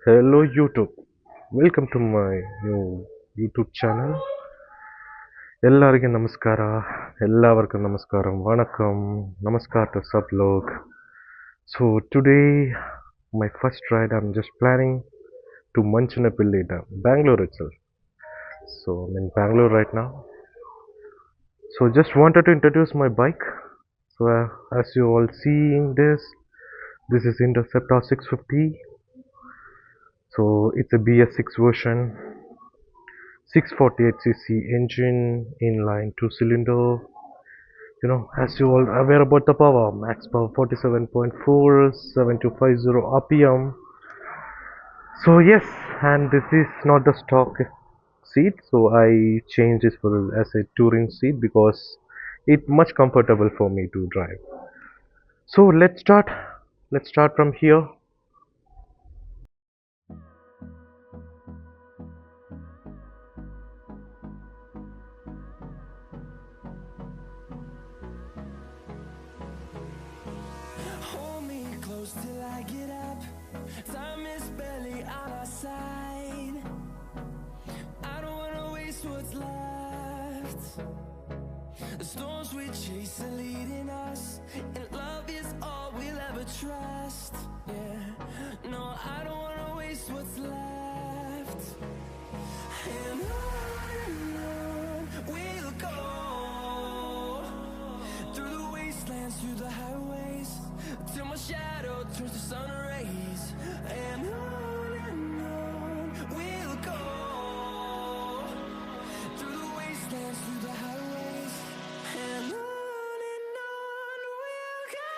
Hello YouTube. Welcome to my new YouTube channel. എല്ലാവർക്കും നമസ്കാരം വണക്കം നമസ്കാർ to sublog. So today my first ride I'm just planning to Manchinapalli Dam, Bangalore itself. So I'm in Bangalore right now. So just wanted to introduce my bike. So as you all seeing this is Interceptor 650. So it's a BS6 version, 648cc engine, inline 2-cylinder. As you all aware about the power, max power 47.4, 7250 RPM. So yes, and this is not the stock seat, so I changed this for as a touring seat because it's much comfortable for me to drive. So let's start from here. Hold me close till I get up. Time is barely on our side. I don't wanna waste what's left. The storms we chase are leading us, and love is all we'll ever trust. Yeah, no, I don't wanna waste what's left. And on we'll go, through the wastelands, through the highways, till my shadow turns to sun rays. And on we'll go, through the wastelands, through the highways. And on we'll go.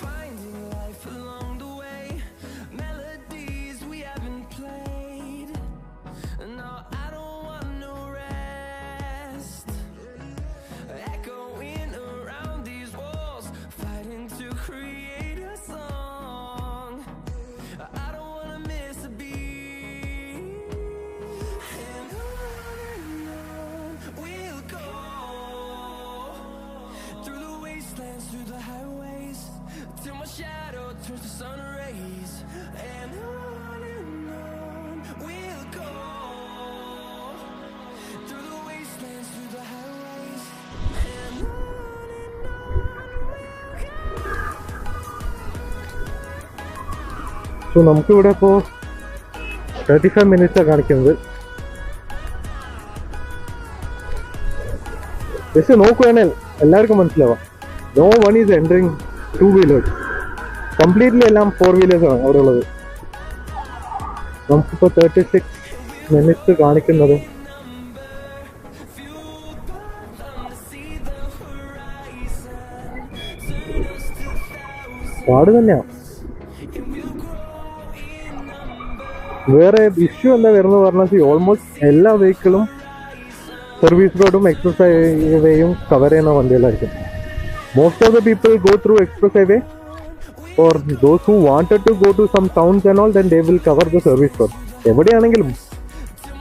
Finding life along the way, melodies we haven't played. No, I don't want no rest. Echoing around these walls, fighting to create a song. I don't wanna miss a beat. And on we'll go, through the wastelands, through the highways, till my shadow turns to sun rays. And on we'll go, through the wastelands, through the highways. And so നമുക്കിവിടെ ഇപ്പോൾ 35 മിനിറ്റ്സാണ് കാണിക്കുന്നത്. Just നോക്കുകയാണെങ്കിൽ എല്ലാവർക്കും മനസ്സിലാവാം, no one is entering 2 wheelers, completely എല്ലാം 4 വീലേഴ്സാണ് അവിടെ ഉള്ളത്. നമുക്കിപ്പോൾ 36 മിനിറ്റ്സ് കാണിക്കുന്നത് പാട് തന്നെയാണ്. വേറെ ഇഷ്യൂ എന്താ വരുന്നത് പറഞ്ഞാൽ ഓൾമോസ്റ്റ് എല്ലാ വെഹിക്കിളും സർവീസ് റോഡും എക്സ്പ്രസ് ഹൈവേയും കവർ ചെയ്യുന്ന വണ്ടികളായിരിക്കും. Most of the people go through express highway, or those who wanted to go to some towns and all, then they will cover the service road. എവിടെയാണെങ്കിലും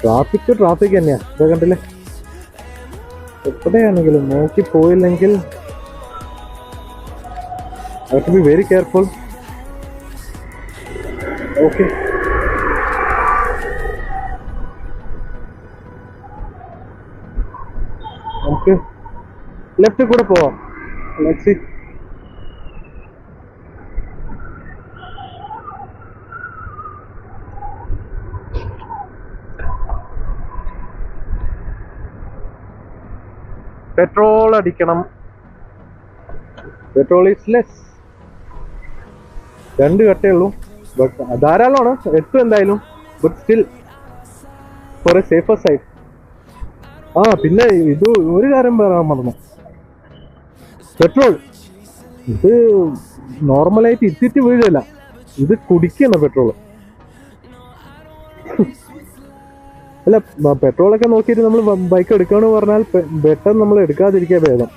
ട്രാഫിക് തന്നെയാണ്. ഇത് കണ്ടില്ലേ, എവിടെയാണെങ്കിലും നോക്കി പോയില്ലെങ്കിൽ have to be very careful. Okay, നമുക്ക് left കൂടെ പോവാം. Let's see. പെട്രോൾ അടിക്കണം. പെട്രോൾ ഈസ് ലെസ്, 2 കട്ടേ ഉള്ളൂ, ബട്ട് ധാരാളമാണ്, 8 എന്തായാലും, but still for a safer side. പിന്നെ ഇത് ഒരു കാര്യം പറയാൻ മറന്നു, പെട്രോൾ ഇത് നോർമലായിട്ട് ഇത്തിട്ട് വീഴല്ല, ഇത് കുടിക്കുന്ന പെട്രോള്. അല്ല പെട്രോളൊക്കെ നോക്കിയിട്ട് നമ്മൾ ബൈക്ക് എടുക്കാന്ന് പറഞ്ഞാൽ പെട്ടെന്ന് നമ്മൾ എടുക്കാതിരിക്കുക ഭേദം.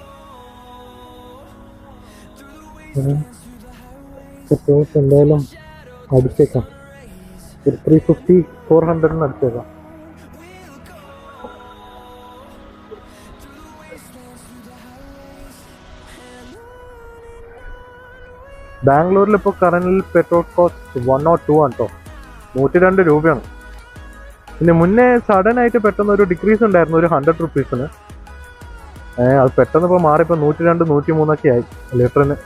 പെട്രോൾ എന്തായാലും അടിച്ചേക്കാം, ഒരു 350 400 അടിച്ചേക്കാം. ബാംഗ്ലൂരിൽ ഇപ്പോൾ കറന്റ് പെട്രോൾ കോസ്റ്റ് 102 ആണ് കേട്ടോ, 102 രൂപയാണ്. പിന്നെ മുന്നേ സഡൻ ആയിട്ട് പെട്ടെന്ന് ഒരു ഡിക്രീസ് ഉണ്ടായിരുന്നു, ഒരു 100 റുപ്പീസിന്. അത് പെട്ടെന്ന് ഇപ്പോൾ മാറിപ്പോൾ 102 103 ആയി ലിറ്ററിന്.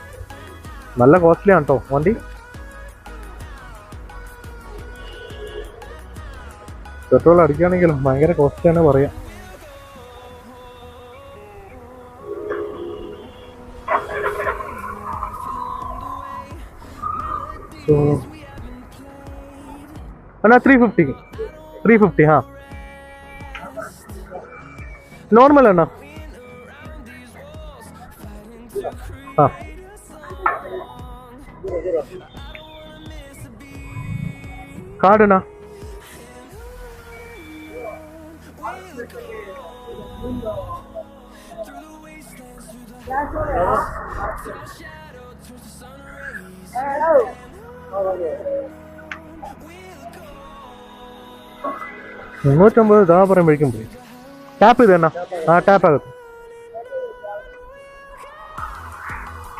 നല്ല കോസ്റ്റ്ലി ആണ് കേട്ടോ വണ്ടി. പെട്രോൾ അടിക്കുകയാണെങ്കിലും ഭയങ്കര കോസ്റ്റ്ലിയാണ് പറയാം. എന്നാ 350 हाँ नॉर्मल है ना. हाँ कार्ड है ना. $350 ദാ പറയുമ്പോഴേക്കും പോയി. ടാപ്പ് ചെയ്ത് തന്നെ. ആ ടാപ്പ് ആകത്ത്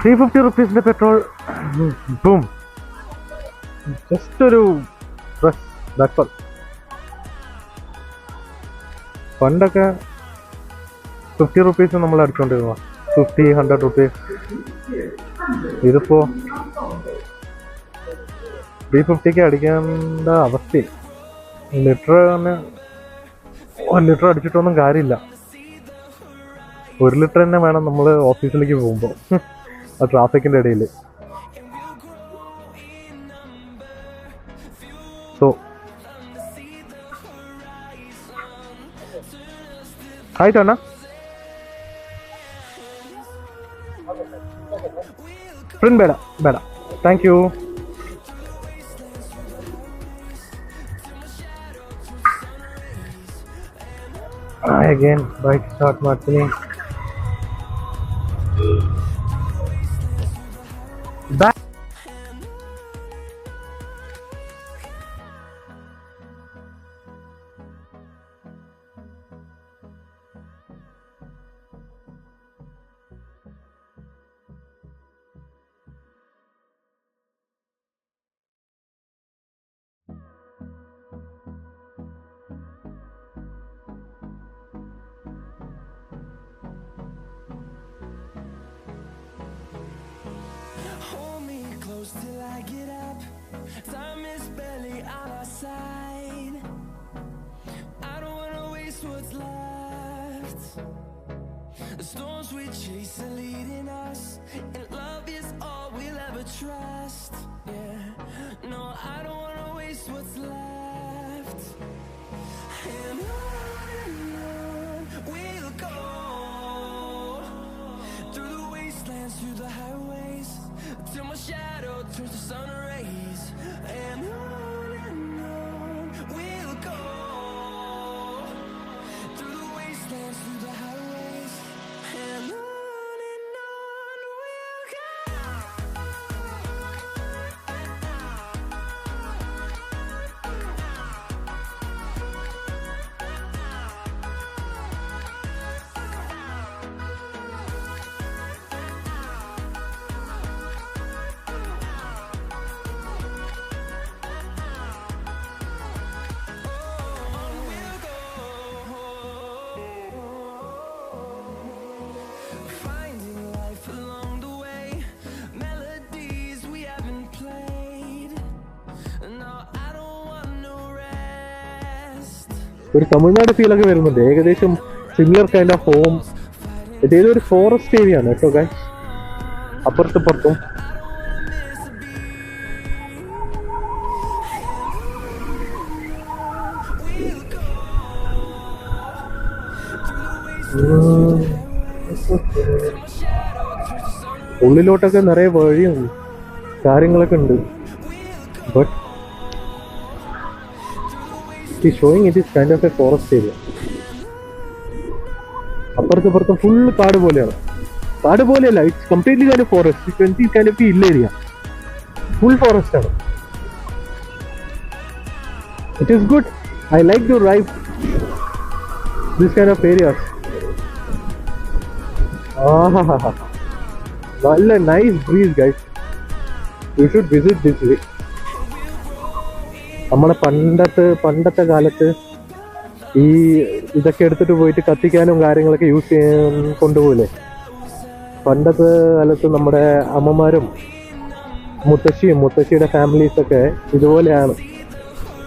350 റുപ്പീസിന്റെ പെട്രോൾ. ബൂം, ജസ്റ്റ് ഒരു പ്രസ്. പണ്ടൊക്കെ 50 റുപ്പീസ് നമ്മൾ അടിച്ചോണ്ടിരുന്ന 50-100 റുപ്പീസ്. ഇതിപ്പോ 350 അടിക്കേണ്ട അവസ്ഥയിൽ. ഒരു ലിറ്റർ അടിച്ചിട്ടൊന്നും കാര്യമില്ല. 1 ലിറ്റർ തന്നെ വേണം നമ്മൾ ഓഫീസിലേക്ക് പോകുമ്പോൾ ആ ട്രാഫിക്കിന്റെ ഇടയിൽ. സോ ആയിട്ടാണ് പ്രിന്റ് ಬೇಡ thank you. Again bike start ಮಾಡ್ತೀನಿ. Till I get up, time is barely on our side. I don't wanna waste what's left. The storms we chase are leading us, and love is all we'll ever trust. Yeah, no, I don't wanna waste what's left. And on we'll go, through the wastelands, through the highways, till my shadow turns to sun rays. And on we'll go, through the wastelands, through the highways. And on we'll go. Finding life along the way, melodies we haven't played. No, I don't want no rest. ഒരു തമിഴ്നാട് ഫീലൊക്കെ വരുന്നുണ്ട്, ഏകദേശം similar kind of home. ഇതേതൊരു forest area ആണ് കേട്ടോ guys, അപ്പുറത്തും. ഉള്ളിലോട്ടൊക്കെ നിറയെ വഴിയുണ്ട്, കാര്യങ്ങളൊക്കെ ഉണ്ട്. But He's showing it is kind of a forest area. അപ്പുറത്തും ഫുള്ള് കാട് പോലെയാണ്. കാട് പോലെയല്ല, it's completely kind of forest. It's kind of hill area. Full forest ആണ്. It is good. I like to ride this kind of areas. നല്ല nice breeze guys. You should visit this way. നമ്മളെ പണ്ടത്തെ കാലത്ത് ഈ ഇതൊക്കെ എടുത്തിട്ട് പോയിട്ട് കത്തിക്കാനും കാര്യങ്ങളൊക്കെ യൂസ് ചെയ്യാൻ കൊണ്ടുപോകില്ലേ. പണ്ടത്തെ കാലത്ത് നമ്മുടെ അമ്മമാരും മുത്തശ്ശിയുടെ ഫാമിലീസൊക്കെ ഇതുപോലെയാണ്.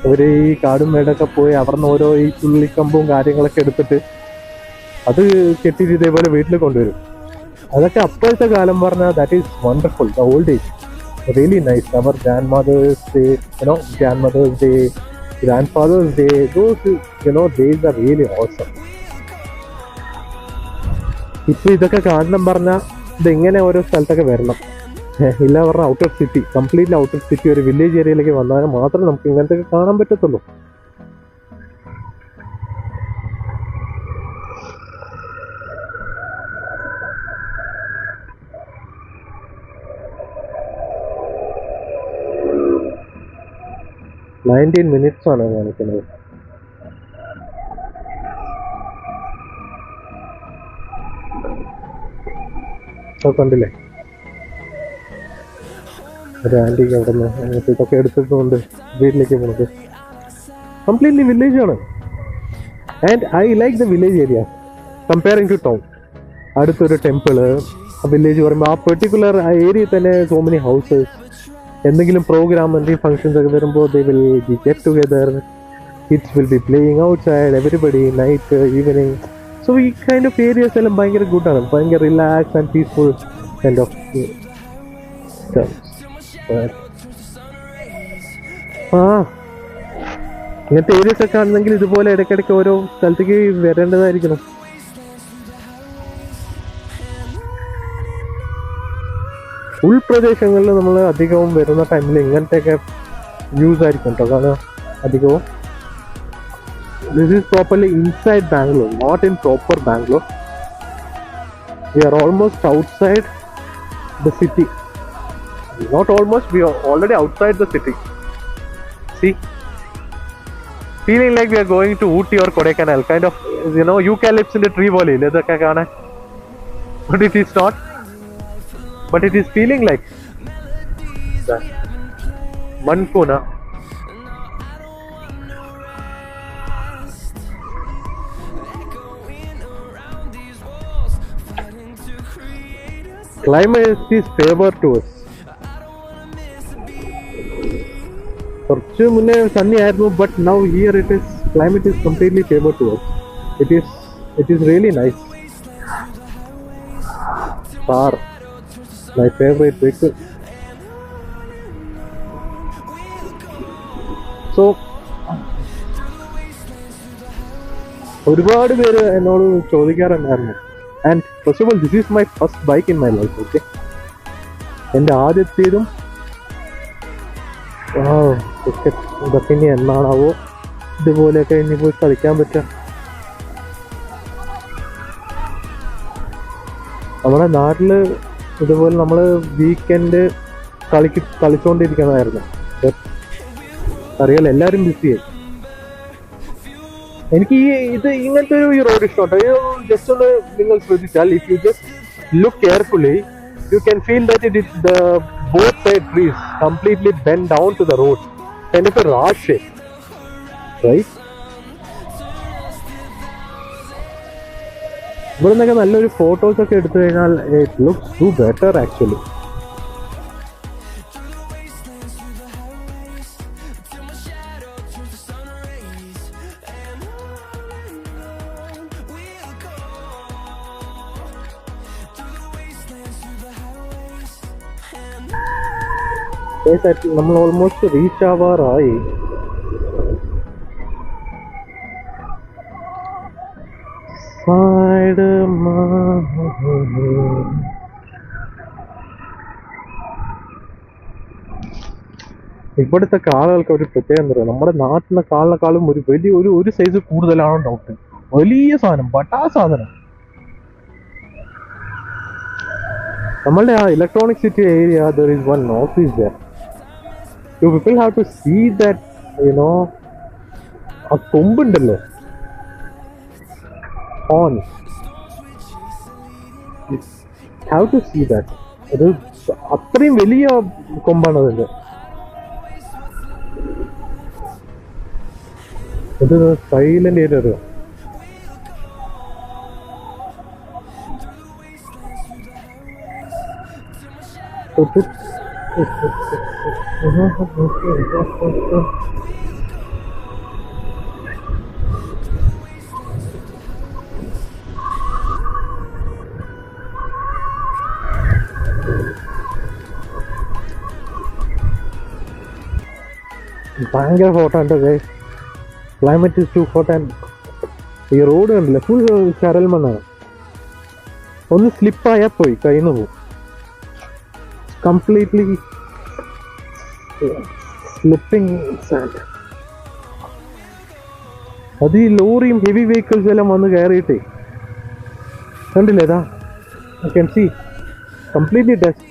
അവർ ഈ കാടും മേടൊക്കെ പോയി അവിടുന്ന് ഓരോ ഈ ചുള്ളിക്കമ്പും കാര്യങ്ങളൊക്കെ എടുത്തിട്ട് അത് കെട്ടിയിട്ട് ഇതേപോലെ വീട്ടിൽ കൊണ്ടുവരും. അതൊക്കെ അപ്പോഴത്തെ കാലം പറഞ്ഞാൽ that is wonderful. The old age really nice. Our grandmother's day, grandmother's day, grandfather's day, those days are really awesome. ഇപ്പൊ ഇതൊക്കെ കാണണം പറഞ്ഞാൽ ഇതെങ്ങനെ ഓരോ സ്ഥലത്തൊക്കെ വരണം. ഇല്ല പറഞ്ഞാൽ out of city, completely out of city, ഒരു വില്ലേജ് ഏരിയയിലേക്ക് വന്നാൽ മാത്രമേ നമുക്ക് ഇങ്ങനത്തെ കാണാൻ പറ്റത്തുള്ളൂ. നയൻറ്റീൻ മിനിറ്റ്സ് ആണ് കാണിക്കുന്നത്. കണ്ടില്ലേ ഒരു ആൻറ്റിക്ക് അവിടെ നിന്ന് അങ്ങനത്തെ ഇതൊക്കെ എടുത്തിട്ടുണ്ട് വീട്ടിലേക്ക് പോകുന്നത്. കംപ്ലീറ്റ്ലി വില്ലേജ് ആണ്. And I like the village area comparing to town. അടുത്തൊരു ടെമ്പിള്, വില്ലേജ് പറയുമ്പോൾ ആ പെർട്ടിക്കുലർ ആ ഏരിയയിൽ തന്നെ സോ മെനി ഹൗസസ്. എന്തെങ്കിലും പ്രോഗ്രാം, എന്തെങ്കിലും ഫങ്ഷൻസ് ഒക്കെ വരുമ്പോൾ they will be get together. Kids will be playing outside, everybody night evening. So ഈ കൈൻഡ് ഓഫ് ഏരിയാസ് എല്ലാം ഭയങ്കര ഗുഡാണ്. ഭയങ്കര relax and peaceful kind of. ഇങ്ങനത്തെ ഏരിയസ് ഒക്കെ ആണെങ്കിൽ ഇതുപോലെ ഇടയ്ക്കിടയ്ക്ക് ഓരോ സ്ഥലത്തേക്ക് വരേണ്ടതായിരിക്കണം. ഉൾപ്രദേശങ്ങളിൽ നമ്മൾ അധികവും വരുന്ന ടൈമിൽ ഇങ്ങനത്തെയൊക്കെ യൂസ് ആയിരിക്കും കേട്ടോ. കാരണം അധികവും this is properly inside Bangalore, not in proper Bangalore. We are almost outside the city. Not almost, we are already outside the city. See, feeling like we are going to Ooty or Kodaikanal, kind of, eucalypts in the tree പോലെ ഇല്ലേ ഇതൊക്കെ കാണാൻ. But it is not. But it is feeling like that. Mankuna. Climate is favor to us. കുറച്ച് മുന്നേ sunny ആയിരുന്നു, but now here it is climate is completely favour to us. It is really nice. Thar, my favorite vehicle. So ഒരുപാട് പേര് എന്നോട് ചോദിക്കാറുണ്ടായിരുന്നു. And first of all this is my first bike in my life. Okay, എൻ്റെ ആദ്യത്തേതും ഇതൊക്കെ ഇനി എന്നാണാവോ ഇതുപോലെയൊക്കെ ഇനി പോയി കളിക്കാൻ പറ്റുക. നമ്മുടെ നാട്ടിൽ ഇതുപോലെ നമ്മൾ വീക്കെൻഡ് കളിച്ചുകൊണ്ടിരിക്കുന്നതായിരുന്നു. അറിയാലോ, എല്ലാവരും ബിസിയായി. എനിക്ക് ഇങ്ങനത്തെ ഒരു റോഡ് ഇഷ്ടമുണ്ട്. ജസ്റ്റ് ഒന്ന് നിങ്ങൾ ശ്രദ്ധിച്ചാൽ, if you just look carefully, you can feel that it is the both side trees completely bent down to the road, kind of a raw shape, right? ഇവിടെ നിന്നൊക്കെ നല്ലൊരു ഫോട്ടോസ് ഒക്കെ എടുത്തു കഴിഞ്ഞാൽ it looks to better actually. നമ്മൾ almost reach ആവാറായി. ഇവിടുത്തെ കാളുകൾക്ക് ഒരു പ്രത്യേകം എന്താ പറയുക, നമ്മുടെ നാട്ടിലെ കാളിനെക്കാളും ഒരു വലിയ ഒരു സൈസ് കൂടുതലാണ് ഡൗട്ട്. വലിയ സാധനം, ബട്ടാ സാധനം. നമ്മളുടെ ആ electronic city area there is one office there. You people have to see that, you know, ആ കൊമ്പുണ്ടല്ലോ, horn, have to see that. അത് അത്രയും വലിയ കൊമ്പാണ് അതിൻ്റെ. ഇത് സൈലന്റ് ഏരിയ അറിയാം. ഭയങ്കര ഹോട്ടാണ് guys. Climate is too hot. And ഈ റോഡ് കണ്ടില്ല, ഫുൾ ചരൽ മണ്ണാണ്. ഒന്ന് സ്ലിപ്പായാൽ പോയി, കയ്യിൽ നിന്ന് പോകും. Completely slipping sand. അത് ഈ ലോറിയും ഹെവി വെഹിക്കിൾസ് എല്ലാം വന്ന് കയറിയിട്ടേ കണ്ടില്ലേ, ഇതാ I can see completely dust.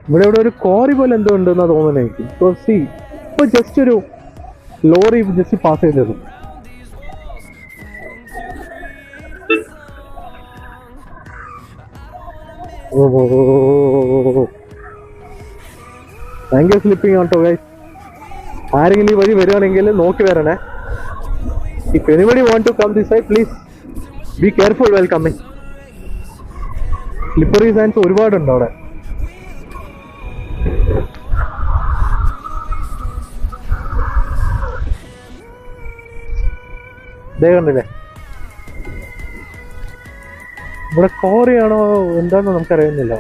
ഇവിടെ ഒരു ക്വാറി പോലെ എന്തോ ഉണ്ടെന്നാ തോന്നുന്നത് എനിക്ക്. സീ, ഇപ്പൊ ജസ്റ്റ് ഒരു ലോറി ജസ്റ്റ് പാസ് ചെയ്തത്. ഭയങ്കര സ്ലിപ്പിംഗ് ആട്ടോ ഗൈസ്. ആരെങ്കിലും ഈ വഴി വരുവാണെങ്കിൽ നോക്കി വരണേ. If anybody want to come this side, please be careful well coming. Slippery sands ഒരുപാടുണ്ട് അവിടെ. ഇതേ കണ്ടില്ലേ, ഇവിടെ കോറിയാണോ എന്താണെന്ന് നമുക്കറിയുന്നില്ല.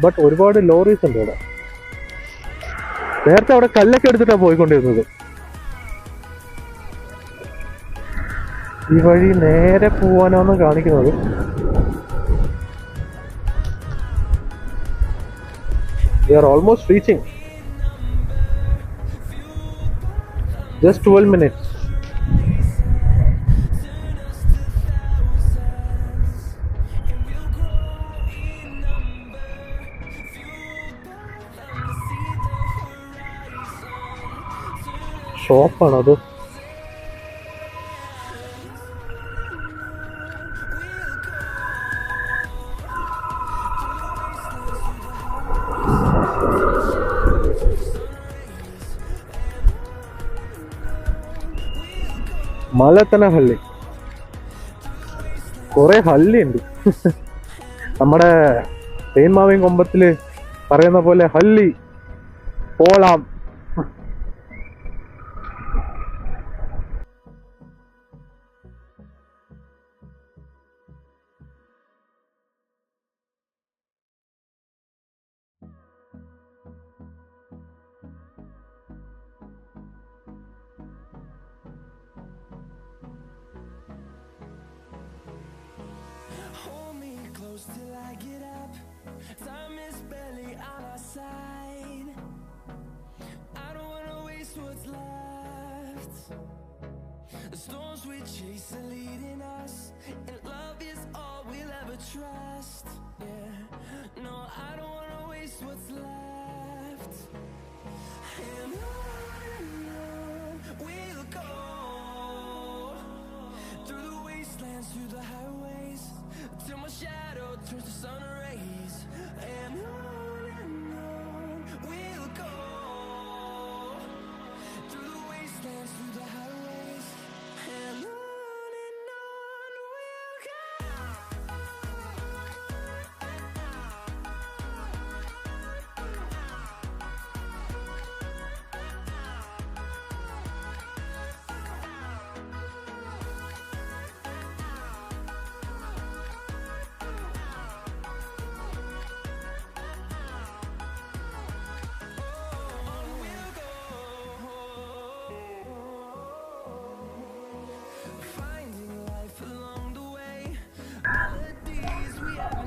ബട്ട് ഒരുപാട് ലോറീസ് ഉണ്ട് ഇവിടെ. നേരത്തെ അവിടെ കല്ലൊക്കെ എടുത്തിട്ടാണ് പോയിക്കൊണ്ടിരുന്നത്. ഈ വഴി നേരെ പോവാനാണ് കാണിക്കുന്നത്. We are almost reaching. Just 12 minutes. ഷോപ്പാണത്. മലത്തനഹള്ളി, കുറെ ഹള്ളി ഉണ്ട്. നമ്മുടെ തേന്മാവിൻ കൊമ്പത്തില് പറയുന്ന പോലെ Halli പോളാം. Till I get up, time is barely on our side. I don't wanna waste what's left. The storms we chase are leading us, and love is all we'll ever trust. Yeah, no, I don't wanna waste what's left. And on we'll go, through the wastelands, through the highways, till my shadow turns to sun rays. And on we'll go, through the wastelands, through the highways. And on we'll go.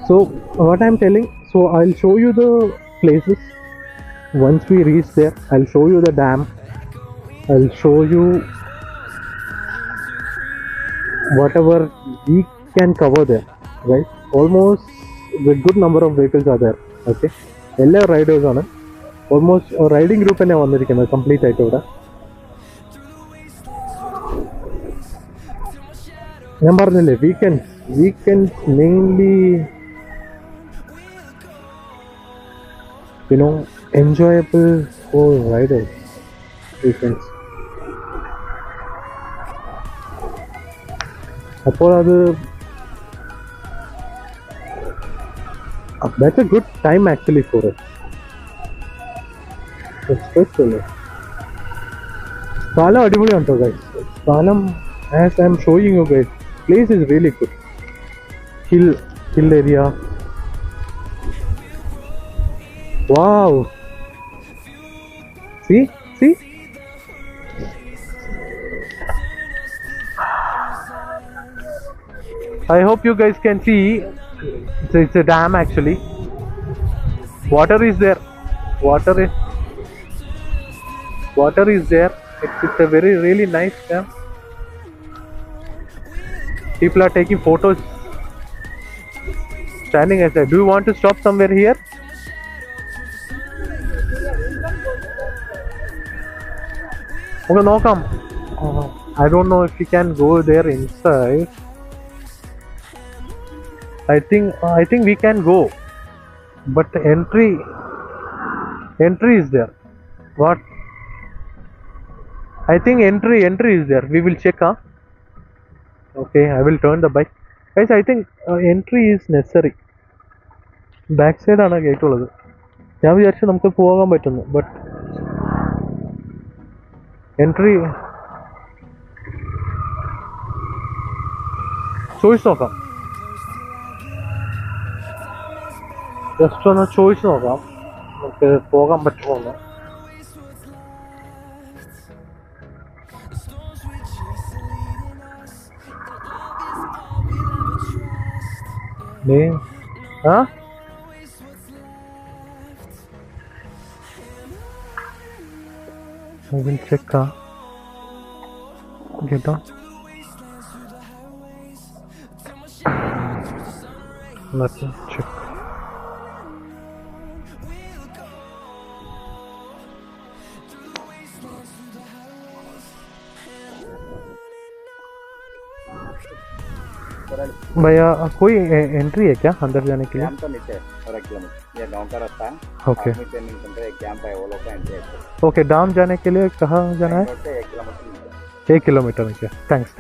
So what I'm telling, so I'll show you the places. Once we reach there, I'll show you the dam. I'll show you whatever we can cover there, right? Almost a good number of vehicles are there. Okay, എല്ലാ Riders ആണ്. Almost riding group തന്നെ വന്നിരിക്കുന്നത് complete ആയിട്ട് ഇവിടെ. ഞാൻ പറഞ്ഞില്ലേ weekend mainly enjoyable for riders weekends. അപ്പോൾ അത് that's a good time actually for it. സ്ഥലം അടിപൊളിയാണ് കേട്ടോ ഗൈസ്. സ്ഥലം as I'm showing you guys, place is really good. Hill area. Wow. See? I hope you guys can see. It's a dam actually. Water is there. Water is there. It's a very really nice dam. People are taking photos standing aside. Do you want to stop somewhere here? Okay, നോക്കാം. I don't know if you can go there inside. I think we can go, but the entry is there. What? I think entry is there. We will check. Okay, I will turn the bike. Guys, I think entry is necessary. Back side ആണ് gate ഉള്ളത്. ഞാൻ വിചാരിച്ചു നമുക്ക് പോകാൻ പറ്റുന്നു, but entry choice നോക്കാം. Just ഒന്ന് choice നോക്കാം നമുക്ക് പോകാൻ പറ്റുമോ എന്ന്. I will check. Get down. Let me check. भैया कोई एंट्री है क्या अंदर जाने के लिए? कैंप तो नीचे 1 किलोमीटर, ये गांव का रास्ता है. ओके ट्रेनिंग सेंटर एक कैंप है, वो लोग का एंट्री है. ओके, डाम जाने के लिए कहाँ जाना है? 1 किलोमीटर नीचे. 1 किलोमीटर नीचे. Thanks.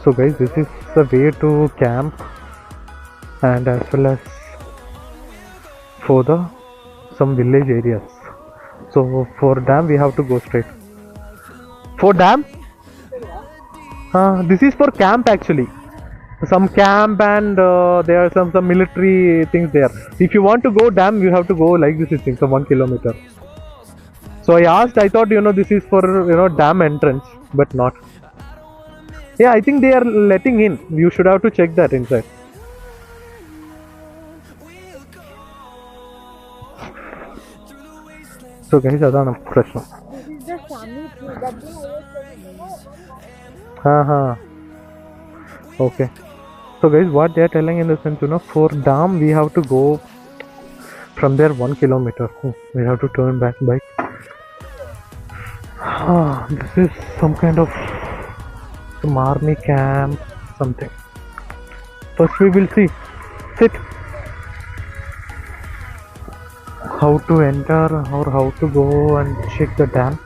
So guys, this is the way to camp, and as well as for the some village areas. So for dam we have to go straight. For dam? This is for camp actually. Some camp, and there are some military things there. If you want to go dam, you have to go like this, I think, so 1 kilometer. So I asked, I thought this is for dam entrance, but not. Yeah, I think they are letting in. You should have to check that inside. So guys, adana prashna. This is the Shami tree. That day I was Okay. So guys, what they are telling in the sense, for dam we have to go from there 1 kilometer. We have to turn back bike. This is some kind of some army camp, something. First we will see. Sit. How to enter or how to go and check the dam.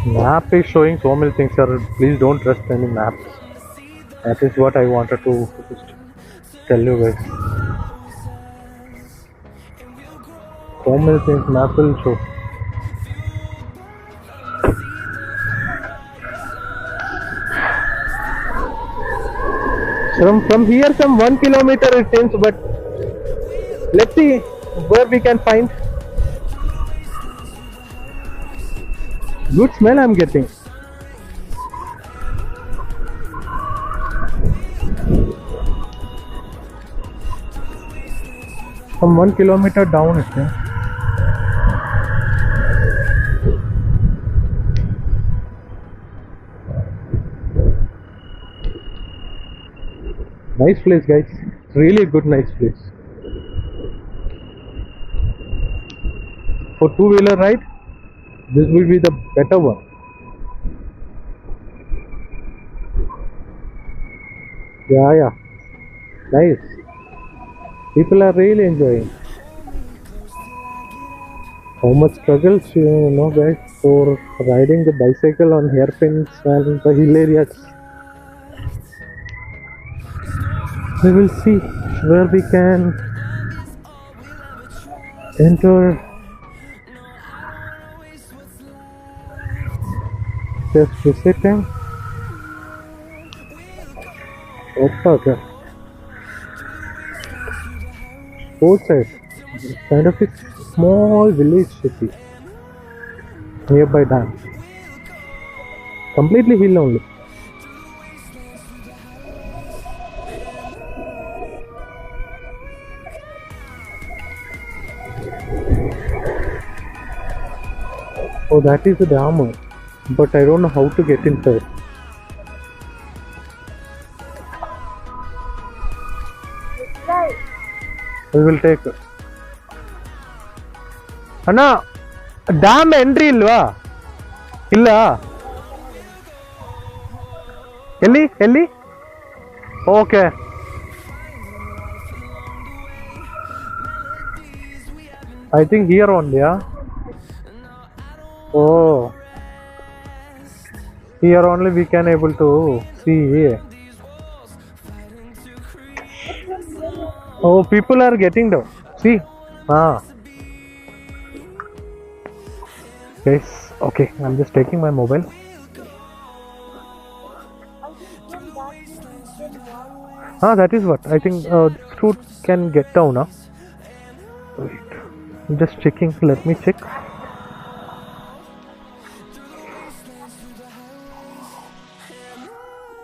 Map is showing so many things, sir. Please don't trust any maps. That is what I wanted to just tell you guys. So many things map will show. From here some 1 kilometer it seems, but let's see where we can find. Good smell I'm getting. From 1 kilometer down it is. Nice place, guys. Really a good, nice place. For two-wheeler ride, this will be the better one. Yeah. Nice. People are really enjoying. How much struggles, guys, for riding the bicycle on hairpins and the hill areas. We will see where we can enter. Just visiting. Okay. Both sides. Kind of a small village city nearby dam. Completely hill only. Oh, that is the dam, but I don't know how to get inside. Right. We will take. Anna, dam entry ilva? Illa? Elli? Okay. I think here only, yeah? Oh. Here only we can able to see. Oh, people are getting down. See? Guys, okay, I'm just taking my mobile. That is what. I think this route can get down, huh? Wait. I'm just checking. Let me check.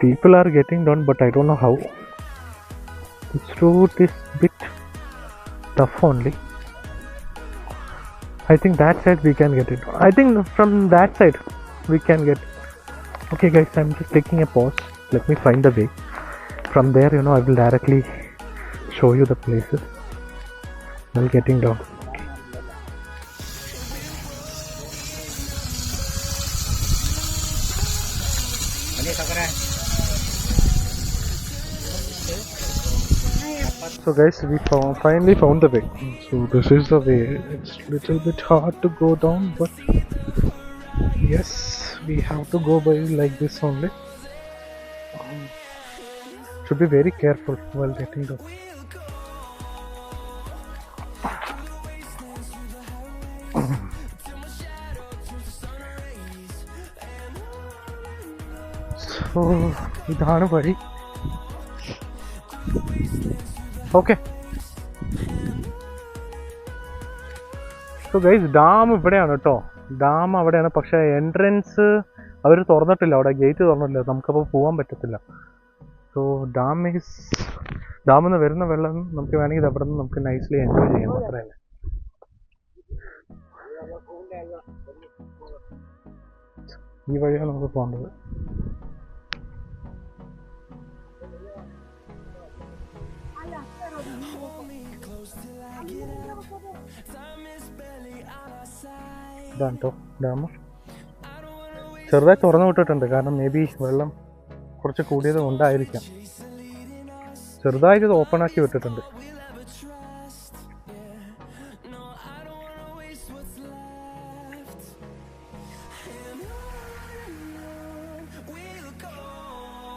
People are getting down, but I don't know how. This route is a bit tough only. I think that side we can get it. I think from that side we can get. Okay, guys, I'm just taking a pause. Let me find the way. From there, I will directly show you the places while getting down. So guys, we finally found the way. So this is the way. It's a little bit hard to go down, but yes, we have to go by like this only. Should be very careful while getting down. So idana vadi. Okay. So guys, dam ഇവിടെയാണ് കേട്ടോ. Dam അവിടെയാണ്, പക്ഷേ entrance അവർ തുറന്നിട്ടില്ല, അവിടെ gate തുറന്നിട്ടില്ല, നമുക്കപ്പോൾ പോകാൻ പറ്റത്തില്ല. സോ ഡാമിൽ നിന്ന് വരുന്ന വെള്ളം നമുക്ക് വേണമെങ്കിൽ അവിടെ നിന്ന് നമുക്ക് നൈസ്ലി എൻജോയ് ചെയ്യാം, അത്ര തന്നെ. ഈ വഴിയാണ് നമുക്ക് പോകേണ്ടത്. ഇതാണ് കേട്ടോ ഡാം. ചെറുതായി തുറന്നു വിട്ടിട്ടുണ്ട്, കാരണം മേ ബി വെള്ളം കുറച്ച് കൂടിയത് കൊണ്ടായിരിക്കാം. ചെറുതായിട്ട് ഇത് ഓപ്പൺ ആക്കി വിട്ടിട്ടുണ്ട്.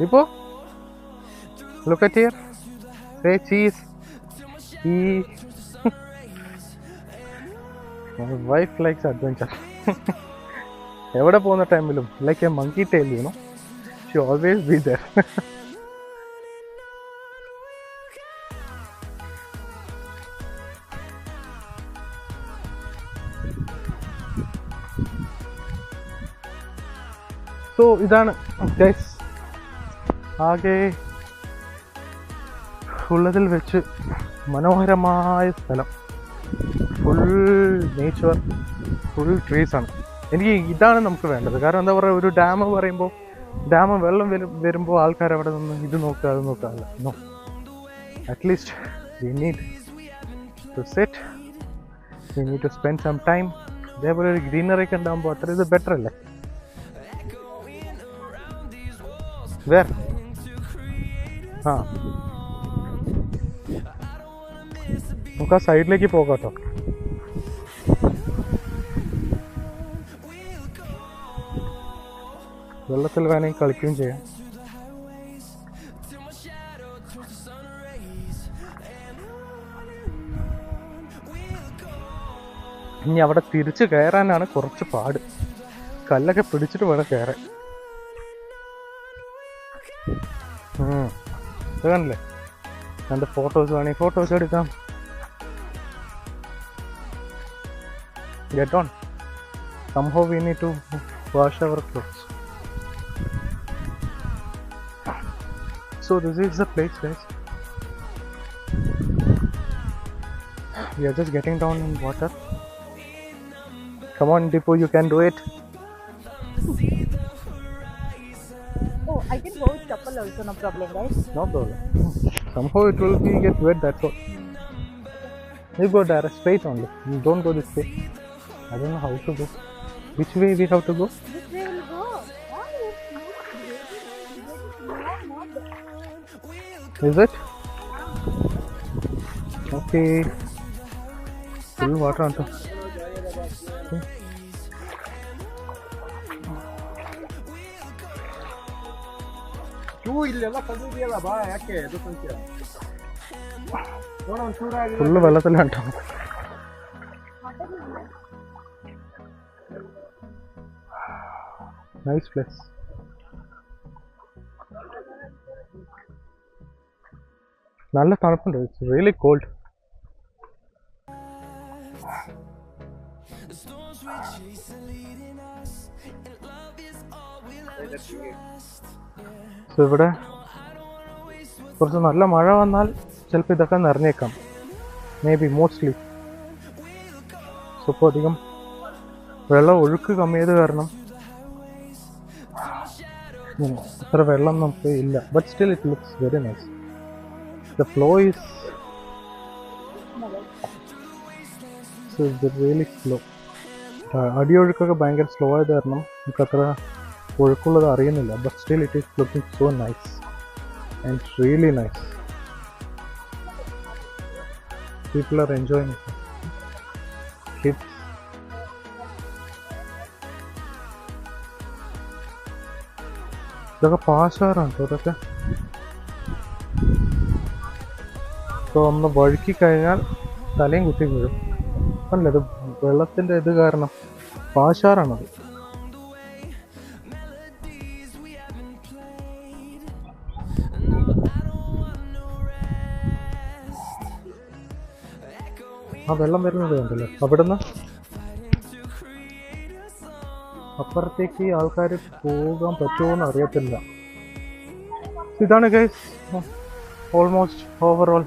ഇപ്പോ look at here, say cheese. My wife likes adventure. എവിടെ പോകുന്ന ടൈമിലും like A monkey tail, she always be there. So ഇതാണ് ഗൈസ് ആകെ ഉള്ളതിൽ വെച്ച് മനോഹരമായ സ്ഥലം, ഫുൾ നേച്ചർ, ഫുൾ ട്രീസാണ്. എനിക്ക് ഇതാണ് നമുക്ക് വേണ്ടത്. കാരണം എന്താ പറയുക, ഒരു ഡാം പറയുമ്പോൾ ഡാം വെള്ളം വരുമ്പോൾ ആൾക്കാർ അവിടെ നിന്ന് ഇത് നോക്കുക അത് നോക്കുക അല്ല. No, at least we need to set, we need to spend some time. ഇതേപോലെ ഒരു ഗ്രീനറി ഒക്കെ ഉണ്ടാകുമ്പോൾ അത്ര ഇത് ബെറ്റർ അല്ലേ? വേർ ആ നമുക്ക് ആ സൈഡിലേക്ക് പോകാം കേട്ടോ. വെള്ളത്തിൽ വേണമെങ്കിൽ കളിക്കുകയും ചെയ്യാം. ഇനി അവിടെ തിരിച്ച് കയറാനാണ് കുറച്ച് പാട്. കല്ലൊക്കെ പിടിച്ചിട്ട് വേണം കയറാൻ. കാണില്ലേ, എൻ്റെ ഫോട്ടോസ് വേണമെങ്കിൽ ഫോട്ടോസ് എടുക്കാം. Get on. Somehow we need to wash our clothes. So this is the place, guys. We are just getting down in water. Come on, Dipu, you can do it. Oh, I can go with couple also, no problem, guys. No problem. Somehow it will be get wet, that's all. You go direct, straight only. You don't go this way. I don't know how to go. Which way we have to go? This way will go. Is it? Okay. Full water on top. Okay. Full വെള്ളത്തിലാണ് കേട്ടോ. Nice place. നല്ല തണുപ്പുണ്ട്. It's really called. So ഇവിടെ കുറച്ച് നല്ല മഴ വന്നാൽ ചിലപ്പോൾ ഇതൊക്കെ നിറഞ്ഞേക്കാം. Maybe mostly. സോ ഇപ്പോൾ അധികം വെള്ളം ഒഴുക്ക് കമ്മിയത് കാരണം അത്ര വെള്ളം നമുക്ക് ഇല്ല. But still it looks very nice. The flow is really slow. അടിയൊഴുക്കൊക്കെ ഭയങ്കര സ്ലോ ആയത് കാരണം നമുക്ക് അത്ര ഒഴുക്കുള്ളത് അറിയുന്നില്ല. But still it is looking so nice and really nice. People are enjoying it. Kids. ഇതൊക്കെ പാശാറാണ് കേട്ടോ ഇതൊക്കെ. ഇപ്പോൾ നമ്മൾ വഴുക്കി കഴിഞ്ഞാൽ തലയും കുത്തി വീഴും. അല്ല, ഇത് വെള്ളത്തിൻ്റെ ഇത് കാരണം പാശാറാണത്. ആ വെള്ളം വരുന്നത് കണ്ടല്ലോ. അവിടുന്ന് അപ്പുറത്തേക്ക് ആൾക്കാർ പോകാൻ പറ്റുമോ എന്ന് അറിയത്തില്ല. ഇതാണ് guys almost overall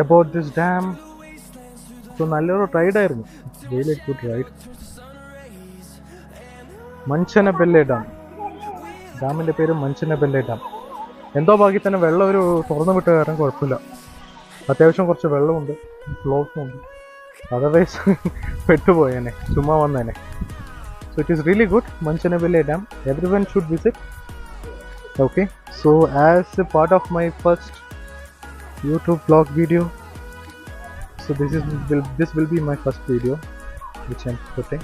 about this dam. So നല്ലൊരു റൈഡായിരുന്നു. Really good ride. Manchanabele dam. ഡാമിൻ്റെ പേര് മഞ്ചനബെല്ലെ ഡാം. എന്തോ ഭാഗ്യത്തിൽ തന്നെ വെള്ളം ഒരു തുറന്നു വിട്ട കാരണം കുഴപ്പമില്ല. അത്യാവശ്യം കുറച്ച് വെള്ളമുണ്ട്, ഫ്ലോസും ഉണ്ട്. അതർവൈസ് പെട്ടുപോയേനെ, ചുമ്മാ വന്നേനെ. So it is really good. Manchanabele dam, everyone should visit. Okay, so as a part of my first YouTube vlog video, so this will be my first video which I'm putting.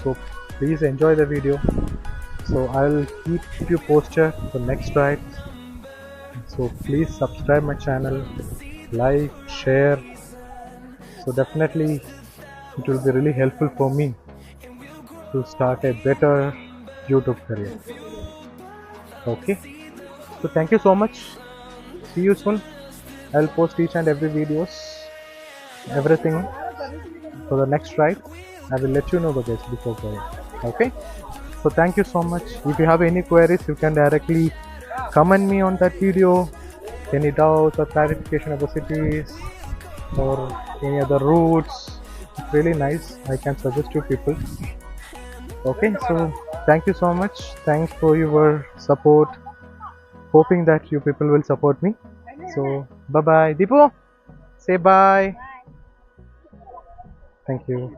So please enjoy the video. So I'll keep you posted for next ride. So please subscribe my channel, like, share. So definitely it will be really helpful for me to start a better YouTube career. Okay, so thank you so much. See you soon. I'll post each and every videos, everything for the next ride. I will let you know the guys before going. Okay, so thank you so much. If you have any queries, you can directly comment me on that video. any doubts or clarification about cities or any other routes, it's really nice. I can suggest to people. Okay, so thank you so much. Thanks for your support. Hoping that you people will support me. So bye bye. Deepu, say bye. Thank you.